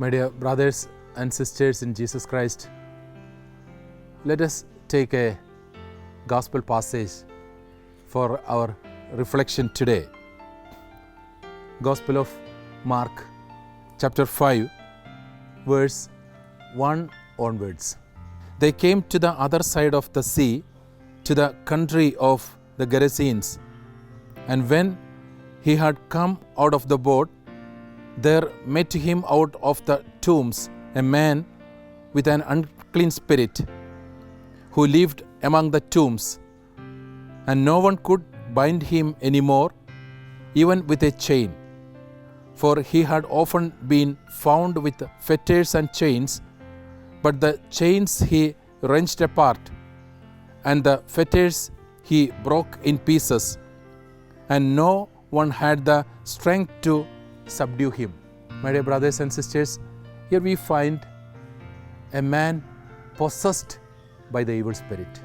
My dear brothers and sisters in Jesus Christ, let us take a gospel passage for our reflection today. Gospel of Mark, chapter 5, verse 1 onwards. They came to the other side of the sea, to the country of the Gerasenes. And when he had come out of the boat, there met him out of the tombs a man with an unclean spirit, who lived among the tombs, and no one could bind him any more, even with a chain. For he had often been found with fetters and chains, but the chains he wrenched apart, and the fetters he broke in pieces, and no one had the strength to subdue him. My dear brothers and sisters, here we find a man possessed by the evil spirit.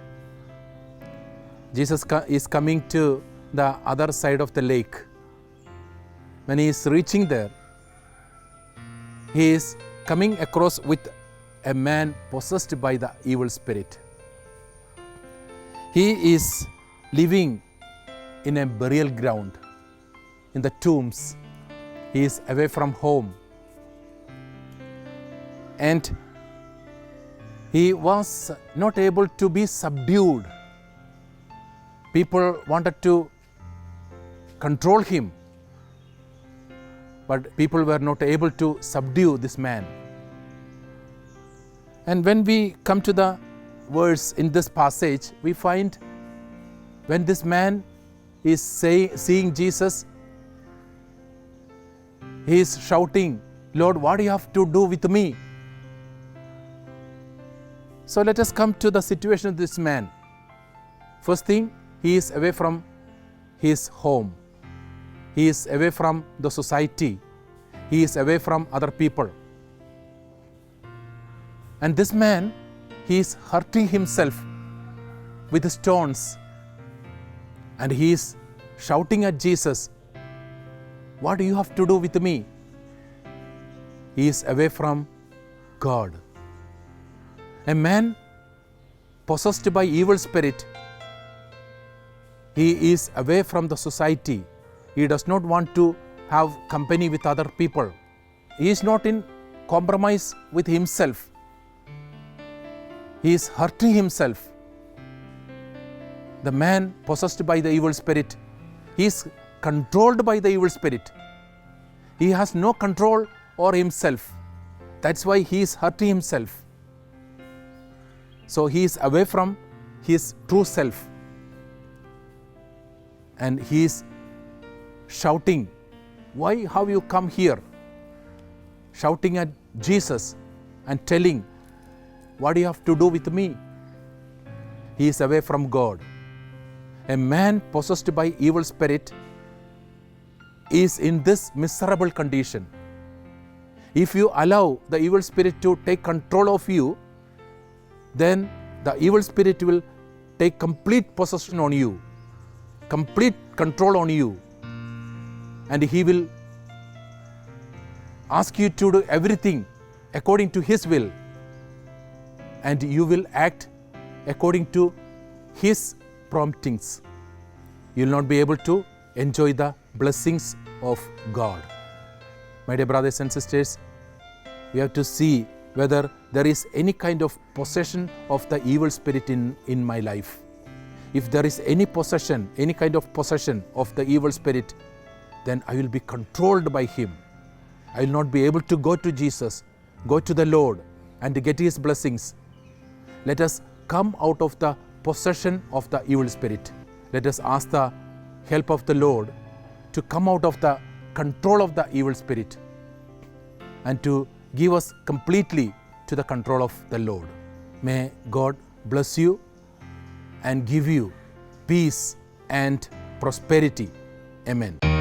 Jesus is coming to the other side of the lake. When he is reaching there, he is coming across with a man possessed by the evil spirit. He is living in a burial ground, in the tombs. He is away from home. And he was not able to be subdued. People wanted to control him, but people were not able to subdue this man. And when we come to the verse in this passage, we find when this man is seeing Jesus, he is shouting, "Lord, what do you have to do with me?" So let us come to the situation of this man. First thing, he is away from his home. He is away from the society. He is away from other people. And this man, he is hurting himself with stones. And he is shouting at Jesus, "What do you have to do with me?" He is away from God. A man possessed by evil spirit, he is away from the society. He does not want to have company with other people. He is not in compromise with himself. He is hurting himself. The man possessed by the evil spirit, he is controlled by the evil spirit. He has no control over himself. That's why he is hurting himself. So he is away from his true self. And he is shouting, "Why have you come here?" Shouting at Jesus and telling, "What do you have to do with me?" He is away from God. A man possessed by evil spirit is in this miserable condition. If you allow the evil spirit to take control of you, then the evil spirit will take complete possession on you, complete control on you, and he will ask you to do everything according to his will, and you will act according to his promptings. You will not be able to enjoy the blessings of God. My dear brothers and sisters, we have to see whether there is any kind of possession of the evil spirit in my life. If there is any possession, any kind of possession of the evil spirit, then I will be controlled by him. I will not be able to go to Jesus, go to the Lord and get his blessings. Let us come out of the possession of the evil spirit. Let us ask the help of the Lord to come out of the control of the evil spirit and to give us completely to the control of the Lord. May God bless you and give you peace and prosperity. Amen.